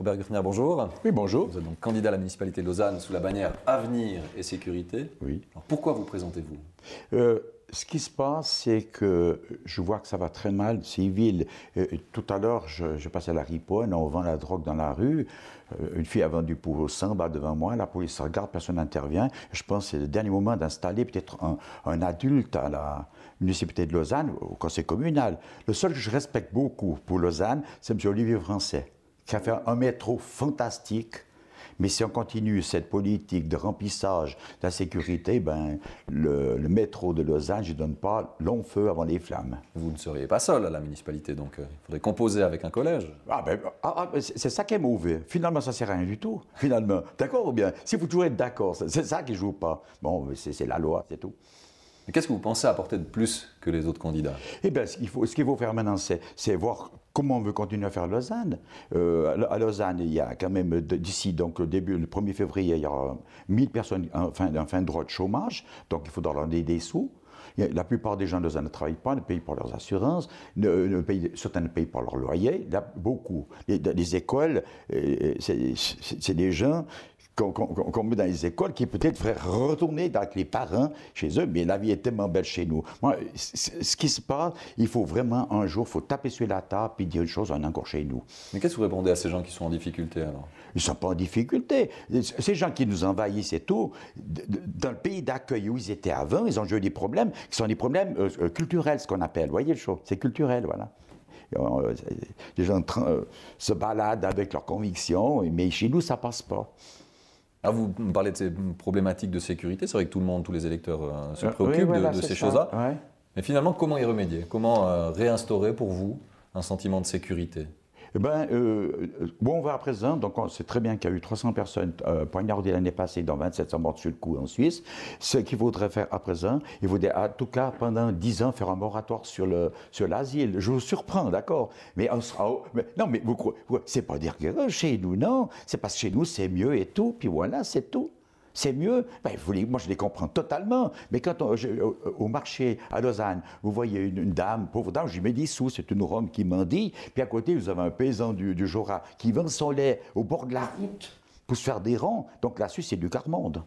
Robert Guffner, bonjour. Oui, bonjour. Vous êtes donc candidat à la municipalité de Lausanne sous la bannière Avenir et Sécurité. Oui. Alors pourquoi vous présentez-vous? Ce qui se passe, c'est que je vois que ça va très mal, civil. Tout à l'heure, je passais à la Riponne, on vend la drogue dans la rue. Une fille a vendu pour 100 balles devant moi, la police regarde, personne n'intervient. Je pense que c'est le dernier moment d'installer peut-être un adulte à la municipalité de Lausanne, au conseil communal. Le seul que je respecte beaucoup pour Lausanne, c'est M. Olivier Français, qui a fait un métro fantastique. Mais si on continue cette politique de remplissage de la sécurité, ben, le métro de Lausanne, je ne donne pas long feu avant les flammes. Vous ne seriez pas seul à la municipalité, donc il faudrait composer avec un collège. C'est ça qui est mauvais. Finalement, ça ne sert à rien du tout. Finalement, d'accord ou bien? Si vous toujours être d'accord, c'est ça qui ne joue pas. Bon, c'est la loi, c'est tout. Mais qu'est-ce que vous pensez apporter de plus que les autres candidats? Eh bien, ce qu'il faut faire maintenant, c'est voir comment on veut continuer à faire Lausanne. À Lausanne, il y a quand même, d'ici donc le 1er février, il y aura 1000 personnes en fin de droit de chômage, donc il faudra leur donner des sous. La plupart des gens de Lausanne ne travaillent pas, ne payent pas leurs assurances, certains ne payent pas leur loyer, beaucoup. Les écoles, c'est des gens qu'on met dans les écoles, qui peut-être feraient retourner avec les parents chez eux, mais la vie est tellement belle chez nous. Moi, ce qui se passe, il faut vraiment un jour, il faut taper sur la table et dire une chose, on est encore chez nous. Mais qu'est-ce que vous répondez à ces gens qui sont en difficulté alors? Ils ne sont pas en difficulté. Ces gens qui nous envahissent et tout, dans le pays d'accueil où ils étaient avant, ils ont eu des problèmes qui sont des problèmes culturels, ce qu'on appelle. Vous voyez le show? C'est culturel, voilà. Les gens se baladent avec leurs convictions, mais chez nous, ça ne passe pas. Ah, vous me parlez de ces problématiques de sécurité, c'est vrai que tout le monde, tous les électeurs se préoccupent voilà, de ces choses-là. Ouais. Mais finalement, comment y remédier? Comment réinstaurer pour vous un sentiment de sécurité? Eh bien, bon, on va à présent, donc on sait très bien qu'il y a eu 300 personnes poignardées l'année passée, dont 27 sont mortes sur le coup en Suisse. Ce qu'il faudrait faire à présent, il faudrait en tout cas pendant 10 ans faire un moratoire sur l'asile. Je vous surprends, d'accord, mais on sera... non, mais vous croyez, c'est pas dire que chez nous, non, c'est parce que chez nous c'est mieux et tout, puis voilà, c'est tout. C'est mieux. Ben, moi, je les comprends totalement. Mais quand au marché à Lausanne, vous voyez une dame, pauvre dame, je lui mets 10 sous, c'est une Rome qui mendie. Puis à côté, vous avez un paysan du Jura qui vend son lait au bord de la route pour se faire des ronds. Donc là-dessus, c'est du quart-monde.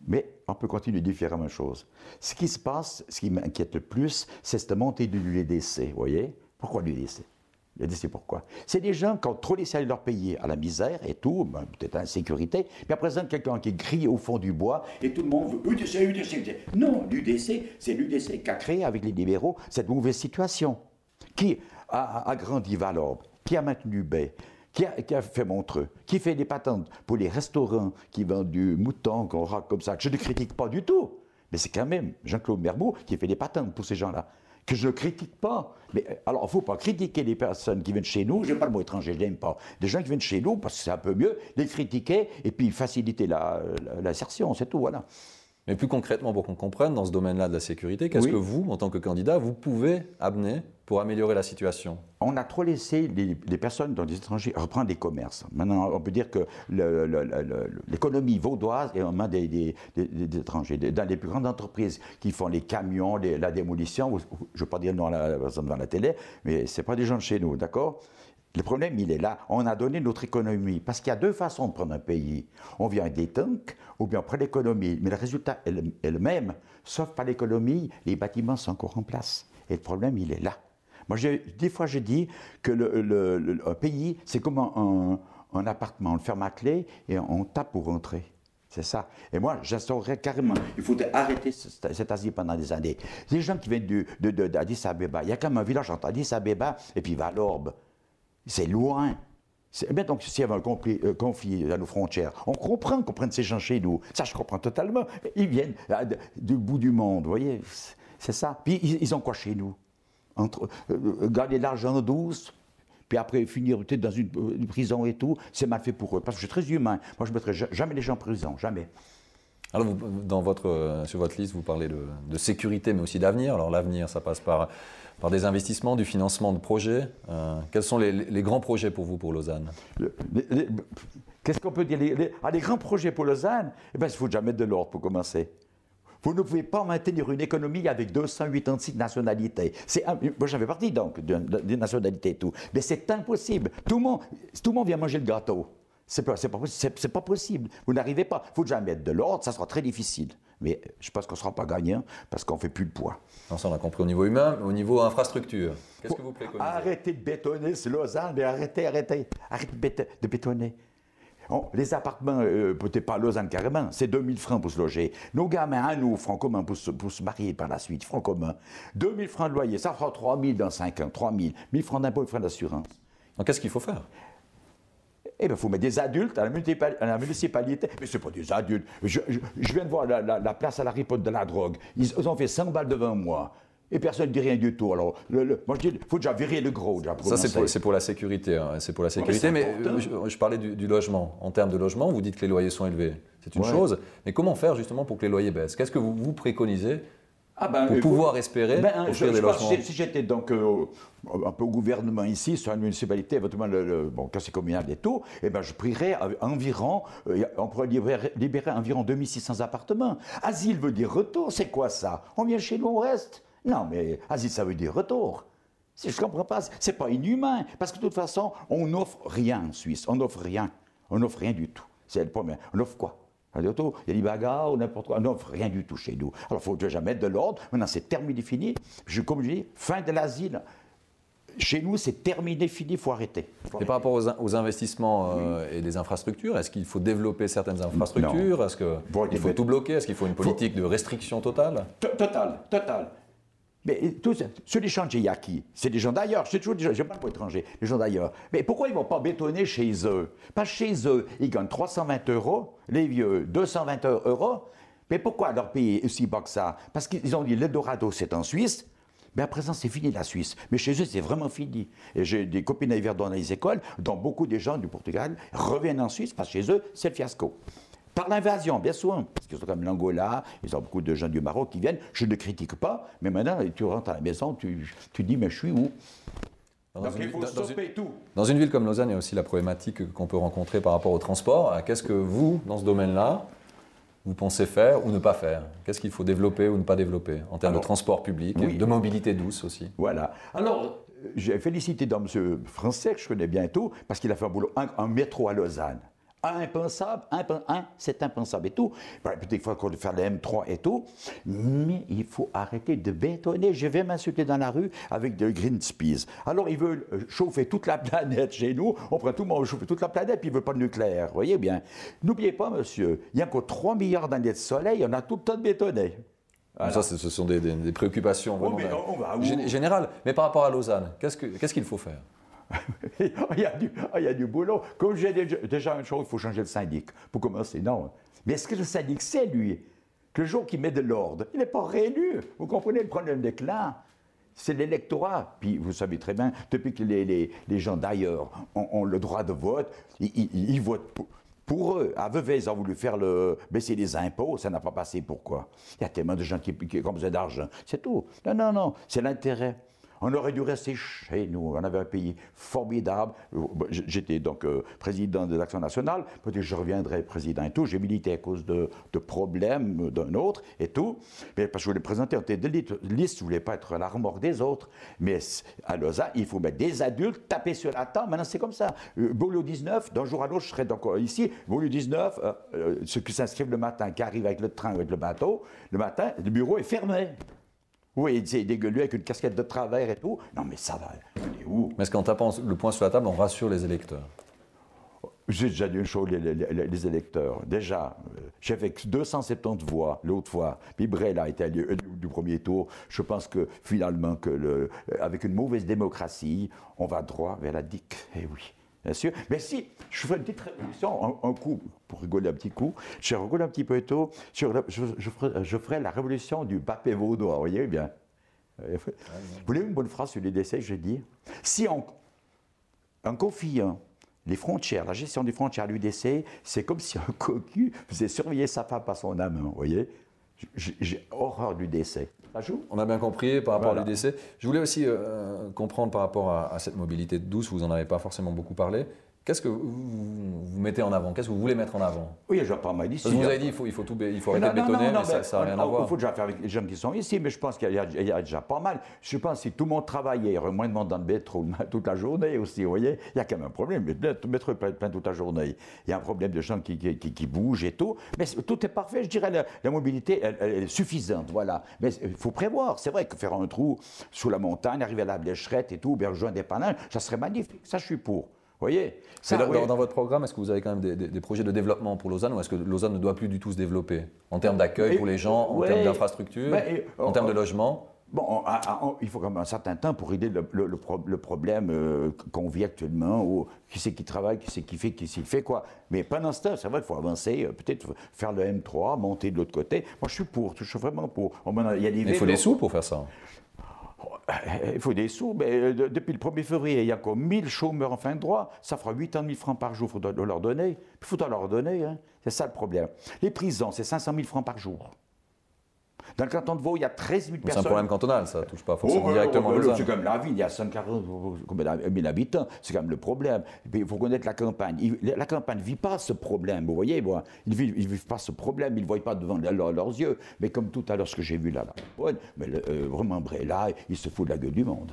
Mais on peut continuer de faire la même chose. Ce qui se passe, ce qui m'inquiète le plus, c'est cette montée de l'UDC. Vous voyez? Pourquoi l'UDC? C'est pourquoi. C'est des gens qui ont trop laissé aller leur pays à la misère et tout, ben, peut-être à l'insécurité, puis après ça, quelqu'un qui crie au fond du bois et tout le monde veut UDC, UDC, UDC. Non, l'UDC, c'est l'UDC qui a créé avec les libéraux cette mauvaise situation. Qui a agrandi Valorbe, qui a maintenu Bay, qui a fait Montreux, qui fait des patentes pour les restaurants qui vendent du mouton, qu'on raque comme ça, que je ne critique pas du tout. Mais c'est quand même Jean-Claude Mermoz qui fait des patentes pour ces gens-là. Que je ne critique pas. Mais alors, il ne faut pas critiquer les personnes qui viennent chez nous. Je n'aime pas le mot étranger, je n'aime pas. Des gens qui viennent chez nous, parce que c'est un peu mieux, les critiquer et puis faciliter l'insertion, c'est tout, voilà. Mais plus concrètement, pour qu'on comprenne, dans ce domaine-là de la sécurité, qu'est-ce que vous, en tant que candidat, vous pouvez amener pour améliorer la situation? On a trop laissé les personnes dans les étrangers reprendre des commerces. Maintenant, on peut dire que l'économie vaudoise est en main des étrangers. Dans les plus grandes entreprises qui font les camions, la démolition, je ne veux pas dire non dans la télé, mais ce n'est pas des gens de chez nous, d'accord? Le problème, il est là. On a donné notre économie. Parce qu'il y a deux façons de prendre un pays. On vient avec des tanks ou bien on prend l'économie. Mais le résultat est le même. Sauf par l'économie, les bâtiments sont encore en place. Et le problème, il est là. Moi, des fois, je dis que un pays, c'est comme un appartement. On le ferme à clé et on tape pour rentrer. C'est ça. Et moi, j'instaurerais carrément. Il faudrait arrêter cet asile pendant des années. Les gens qui viennent d'Addis Abeba, il y a quand même un village entre Addis Abeba et puis Valorbe. C'est loin. Bien, donc, s'il y avait un conflit à nos frontières, on comprend qu'on prenne ces gens chez nous. Ça, je comprends totalement. Ils viennent du bout du monde, vous voyez. C'est ça. Puis, ils ont quoi chez nous? Gagner de l'argent douce, puis après finir peut-être dans une prison et tout, c'est mal fait pour eux. Parce que je suis très humain. Moi, je ne mettrai jamais les gens en prison, jamais. Alors, sur votre liste, vous parlez de sécurité, mais aussi d'avenir. Alors, l'avenir, ça passe par des investissements, du financement de projets. Quels sont les grands projets pour vous, pour Lausanne? Qu'est-ce qu'on peut dire? Les grands projets pour Lausanne, eh bien, il faut déjà mettre de l'ordre pour commencer. Vous ne pouvez pas maintenir une économie avec 286 nationalités. Moi, j'en fais partie, donc, des nationalités et tout. Mais c'est impossible. Tout le monde vient manger le gâteau. C'est pas possible. Vous n'arrivez pas. Il faut déjà mettre de l'ordre, ça sera très difficile. Mais je pense qu'on ne sera pas gagnant parce qu'on ne fait plus le poids. Non, ça, on a compris au niveau humain, mais au niveau infrastructure, qu'est-ce que vous préconisez? Arrêtez de bétonner, c'est Lausanne, mais arrêtez de bétonner. Les appartements, peut-être pas à Lausanne carrément, c'est 2000 francs pour se loger. Nos gamins, à nous, francs communs pour se marier par la suite, francs communs. 2000 francs de loyer, ça fera 3000 dans 5 ans, 3000. 1000 francs d'impôt et francs d'assurance. Donc qu'est-ce qu'il faut faire? Eh bien, il faut mettre des adultes à la municipalité. Mais ce n'est pas des adultes. Je viens de voir la place à la riposte de la drogue. Ils ont fait 100 balles devant moi. Et personne ne dit rien du tout. Alors, moi, je dis, il faut déjà virer le gros. Déjà, ça, c'est pour la sécurité. Hein. C'est pour la sécurité. Mais je parlais du logement. En termes de logement, vous dites que les loyers sont élevés. C'est une chose. Mais comment faire, justement, pour que les loyers baissent? Qu'est-ce que vous préconisez pour pouvoir espérer offrir des logements? Si j'étais donc un peu au gouvernement ici, sur une municipalité, éventuellement quand c'est communal et tout, eh ben, je prierais environ, on pourrait libérer environ 2600 appartements. Asile veut dire retour, c'est quoi ça? On vient chez nous, on reste? Non, mais asile, ça veut dire retour. Je ne comprends pas, c'est pas inhumain, parce que de toute façon, on n'offre rien en Suisse, on n'offre rien du tout. C'est le premier. On offre quoi? Il y a des bagarres ou n'importe quoi. On n'offre rien du tout chez nous. Alors, il faut déjà mettre de l'ordre. Maintenant, c'est terminé, fini. Comme je dis, fin de l'asile. Chez nous, c'est terminé, fini, il faut arrêter. Et par rapport aux investissements et des infrastructures, est-ce qu'il faut développer certaines infrastructures? Est-ce qu'il faut tout bloquer? Est-ce qu'il faut une politique de restriction totale? Totale. Mais ceux des gens de Yaki, c'est des gens d'ailleurs. C'est toujours des gens, je ne parle pas étrangers, des gens d'ailleurs. Mais pourquoi ils ne vont pas bétonner chez eux? Pas chez eux, ils gagnent 320 €, les vieux 220 €. Mais pourquoi leur payer aussi bas que ça? Parce qu'ils ont dit l'Eldorado, c'est en Suisse. Mais à présent, c'est fini la Suisse. Mais chez eux, c'est vraiment fini. Et j'ai des copines à hiver dans les écoles, dont beaucoup de gens du Portugal reviennent en Suisse parce que chez eux, c'est le fiasco. Par l'invasion, bien sûr, parce qu'ils sont comme l'Angola, ils ont beaucoup de gens du Maroc qui viennent. Je ne critique pas, mais maintenant, tu rentres à la maison, tu dis, mais je suis où? Donc il faut stopper tout. Dans une ville comme Lausanne, il y a aussi la problématique qu'on peut rencontrer par rapport au transport. Qu'est-ce que vous, dans ce domaine-là, vous pensez faire ou ne pas faire? Qu'est-ce qu'il faut développer ou ne pas développer en termes de transport public, de mobilité douce aussi? Voilà. Alors, j'ai félicité dans M. Français, que je connais bien et tout, parce qu'il a fait un boulot, un métro à Lausanne. Impensable, c'est impensable et tout. Peut-être qu'il faut encore faire le M3 et tout, mais il faut arrêter de bétonner. Je vais m'insulter dans la rue avec de Greenpeace. Alors, ils veulent chauffer toute la planète chez nous. On prend tout le monde, chauffer toute la planète, puis ils ne veulent pas de nucléaire. Vous voyez bien. N'oubliez pas, monsieur, il y a encore 3 milliards d'années de soleil, on a tout le temps de bétonner. Voilà. Ça, ce sont des préoccupations vraiment générales. Mais par rapport à Lausanne, qu'est-ce qu'il faut faire? il y a du boulot. Comme j'ai déjà une chose, il faut changer le syndic. Pour commencer, non. Mais est-ce que le syndic sait, lui, que le jour qu'il met de l'ordre, il n'est pas réélu? Vous comprenez le problème des clans? C'est l'électorat. Puis vous savez très bien, depuis que les gens d'ailleurs ont le droit de vote, ils votent pour eux. À Vevey, ils ont voulu faire baisser les impôts, ça n'a pas passé. Pourquoi? Il y a tellement de gens qui ont besoin d'argent. C'est tout. Non, c'est l'intérêt. On aurait dû rester chez nous. On avait un pays formidable. J'étais donc président de l'Action nationale. Peut-être que je reviendrai président et tout. J'ai milité à cause de problèmes d'un autre et tout. Mais parce que je voulais présenter en tête de liste, je ne voulais pas être la remorque des autres. Mais à Lausanne, il faut mettre des adultes, taper sur la table. Maintenant, c'est comme ça. Beaulieu 19, d'un jour à l'autre, je serai donc ici. Beaulieu 19, ceux qui s'inscrivent le matin, qui arrivent avec le train ou avec le bateau, le matin, le bureau est fermé. Oui, c'est dégueulé avec une casquette de travers et tout. Non, mais ça va. On est où? Mais est-ce qu'en tapant le poing sur la table, on rassure les électeurs? J'ai déjà dit une chose, les électeurs. Déjà, j'ai fait 270 voix l'autre fois. Puis Brel a été élu du premier tour. Je pense que finalement, avec une mauvaise démocratie, on va droit vers la DIC. Eh oui. Bien sûr. Mais si, je ferai une petite révolution, un coup, pour rigoler un petit coup, je rigole un petit peu tôt, je ferai la révolution du papé vaudois, vous voyez bien. Vous voulez une bonne phrase sur les décès, je dis? Si en confiant les frontières, la gestion des frontières à l'UDC, c'est comme si un cocu faisait surveiller sa femme par son amant, vous voyez? J'ai horreur du décès. Ça joue? On a bien compris par rapport à l'UDC. Je voulais aussi comprendre par rapport à cette mobilité douce, vous n'en avez pas forcément beaucoup parlé. Qu'est-ce que vous mettez en avant? Qu'est-ce que vous voulez mettre en avant? Oui, il y a pas mal ici. Parce que vous avez dit qu'il faut arrêter de bétonner, mais ça n'a rien à voir. Il faut déjà faire avec les gens qui sont ici, mais je pense qu'il y a déjà pas mal. Je pense que si tout le monde travaillait, il y aurait moins de monde dans le métro toute la journée aussi, vous voyez. Il y a quand même un problème, le métro est plein toute la journée. Il y a un problème de gens qui bougent et tout, mais tout est parfait, je dirais, la mobilité, elle est suffisante, voilà. Mais il faut prévoir, c'est vrai que faire un trou sous la montagne, arriver à la Blécherette et tout, bien rejoindre des panaches, ça serait magnifique, ça je suis pour. Voyez, dans votre programme, est-ce que vous avez quand même des projets de développement pour Lausanne, ou est-ce que Lausanne ne doit plus du tout se développer en termes d'accueil pour les gens, en termes d'infrastructures, en termes de logement? Bon, il faut quand même un certain temps pour régler le problème qu'on vit actuellement, où qui c'est qui travaille, qui c'est qui fait quoi. Mais pendant ce temps, c'est vrai qu'il faut avancer, peut-être faire le M3, monter de l'autre côté. Moi, je suis vraiment pour. Il faut des sous pour faire ça. Il faut des sous, mais depuis le 1er février, il y a comme 1000 chômeurs en fin de droit, ça fera 80 000 francs par jour, il faudra leur donner. Il faudra leur donner, hein. C'est ça le problème. Les prisons, c'est 500 000 francs par jour. Dans le canton de Vaud, il y a 13 000 personnes. C'est un problème cantonal, ça ne touche pas forcément directement Lausanne. C'est comme la ville, il y a 140 000 habitants, c'est quand même le problème. Il faut connaître la campagne. La campagne ne vit pas ce problème, vous voyez, ils ne vivent pas ce problème, ils ne le voient pas devant leurs yeux. Mais comme tout à l'heure, ce que j'ai vu là, vraiment là, il se fout de la gueule du monde.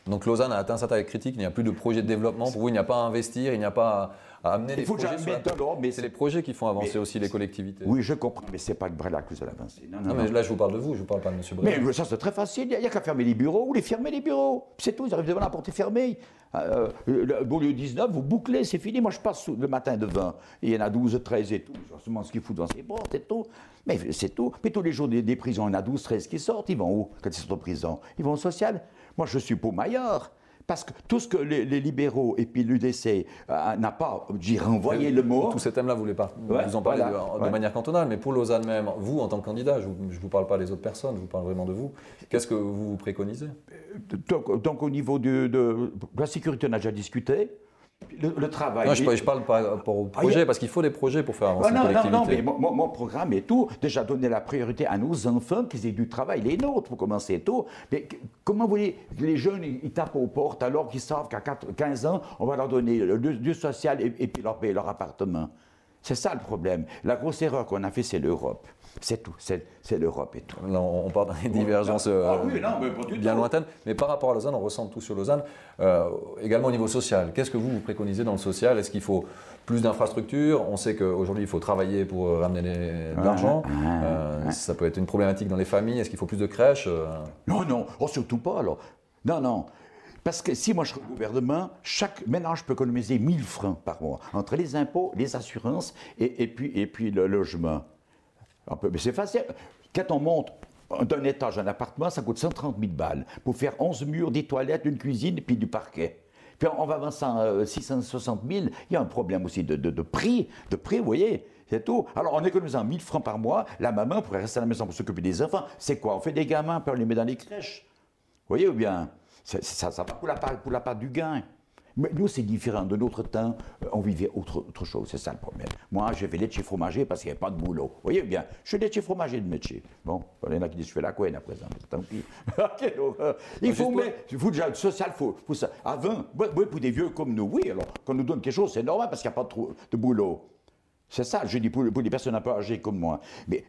Donc Lausanne a atteint sa taille critique, il n'y a plus de projet de développement. Pour vous, il n'y a pas à investir, il n'y a pas à amener des projets. C'est les projets qui font avancer aussi les collectivités. Oui, je comprends, mais ce n'est pas que Brella qui vous a avancé. Non, mais là, je vous parle de vous, je ne vous parle pas de M. Brella. Mais ça, c'est très facile, il n'y a qu'à fermer les bureaux ou les fermer les bureaux. C'est tout, ils arrivent devant la porte fermée. Au lieu 19, vous bouclez, c'est fini. Moi, je passe le matin devant, il y en a 12, 13 et tout. Je me demande ce qu'ils foutent dans ces portes et tout. Mais c'est tout. Mais tous les jours des prisons, il y en a 12, 13 qui sortent. Ils vont où quand ils sont en prison? Ils vont au social. Moi, je suis pour Maillard. Parce que tout ce que les libéraux et puis l'UDC n'a pas, j'ai renvoyé le mot. Tous ces thèmes-là, vous en parlez de manière cantonale, mais pour Lausanne même, vous en tant que candidat, je ne vous parle pas des autres personnes, je vous parle vraiment de vous. Qu'est-ce que vous préconisez? Donc au niveau de la sécurité, on a déjà discuté. Le travail. Non, je parle par rapport au projet, parce qu'il faut des projets pour faire avancer les collectivités. Non, mais mon programme et tout, déjà donner la priorité à nos enfants, qu'ils aient du travail, les nôtres, pour commencer tout. Mais comment vous voulez, les jeunes, ils tapent aux portes alors qu'ils savent qu'à 15 ans, on va leur donner du social et puis leur payer leur appartement. C'est ça le problème. La grosse erreur qu'on a fait, c'est l'Europe. C'est tout, c'est l'Europe et tout. Là, on part dans des divergences bien lointaines, mais par rapport à Lausanne, on ressent tout sur Lausanne. Également au niveau social, qu'est-ce que vous préconisez dans le social? Est-ce qu'il faut plus d'infrastructures? On sait qu'aujourd'hui, il faut travailler pour ramener de l'argent. Ça peut être une problématique dans les familles. Est-ce qu'il faut plus de crèches? Non, surtout pas alors. Non. Parce que si moi je suis au gouvernement, chaque ménage peut économiser 1000 francs par mois, entre les impôts, les assurances et puis le logement. Mais c'est facile. Quand on monte d'un étage un appartement, ça coûte 130 000 balles pour faire 11 murs, des toilettes, une cuisine et puis du parquet. Puis on va avancer 660 000, il y a un problème aussi de prix, vous voyez. C'est tout. Alors, en économisant 1000 francs par mois, la maman pourrait rester à la maison pour s'occuper des enfants. C'est quoi? On fait des gamins, puis on les met dans les crèches. Vous voyez ou bien? Ça va pour la part du gain. Mais nous, c'est différent. De notre temps, on vivait autre chose. C'est ça le problème. Moi, j'ai fait laitier fromager parce qu'il n'y avait pas de boulot. Vous voyez bien, je suis laitier fromager de métier. Bon, il y en a qui disent je fais la couenne à présent, mais tant pis. Okay, donc, il faut déjà le social, faut ça. Avant, pour des vieux comme nous, oui, alors, quand on nous donne quelque chose, c'est normal parce qu'il n'y a pas de boulot. C'est ça, je dis pour les personnes un peu âgées comme moi. Mais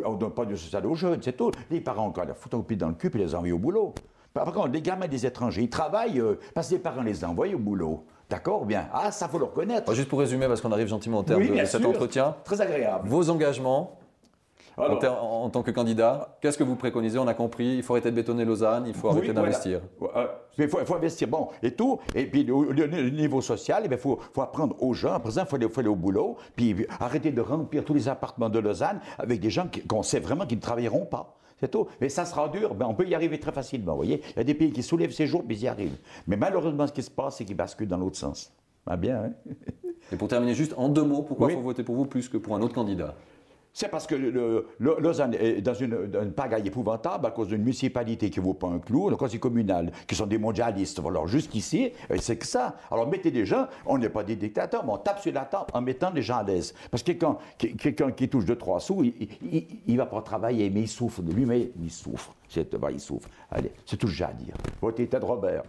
on ne donne pas de social aux jeunes, c'est tout. Les parents, quand ils foutent un pied dans le cul, puis les envoient au boulot. Par contre, les gamins des étrangers, ils travaillent parce que les parents les envoient au boulot. D'accord? Bien. Ah, ça, faut le reconnaître. Juste pour résumer, parce qu'on arrive gentiment au terme de cet entretien. Très agréable. Vos engagements en tant que candidat, qu'est-ce que vous préconisez? On a compris, il faut arrêter de bétonner Lausanne, il faut arrêter d'investir. Il faut investir, bon, et tout. Et puis, au niveau social, il faut apprendre aux gens. À présent, il faut aller au boulot, puis arrêter de remplir tous les appartements de Lausanne avec des gens qu'on sait vraiment qu'ils ne travailleront pas. C'est tout. Mais ça sera dur, on peut y arriver très facilement, vous voyez. Il y a des pays qui soulèvent ces jours, puis ils y arrivent. Mais malheureusement, ce qui se passe, c'est qu'ils basculent dans l'autre sens. Ah bien, hein? Et pour terminer, juste en 2 mots, pourquoi il faut voter pour vous plus que pour un autre candidat? C'est parce que Lausanne est dans une pagaille épouvantable à cause d'une municipalité qui ne vaut pas un clou, un conseil communal, qui sont des mondialistes. Alors jusqu'ici, c'est que ça. Alors mettez des gens, on n'est pas des dictateurs, mais on tape sur la table en mettant les gens à l'aise. Parce que quelqu'un qui touche 2-3 sous, il ne va pas travailler, mais il souffre de lui-même, il souffre. Il souffre. Allez, c'est tout ce que j'ai à dire. Votez Ted Robert.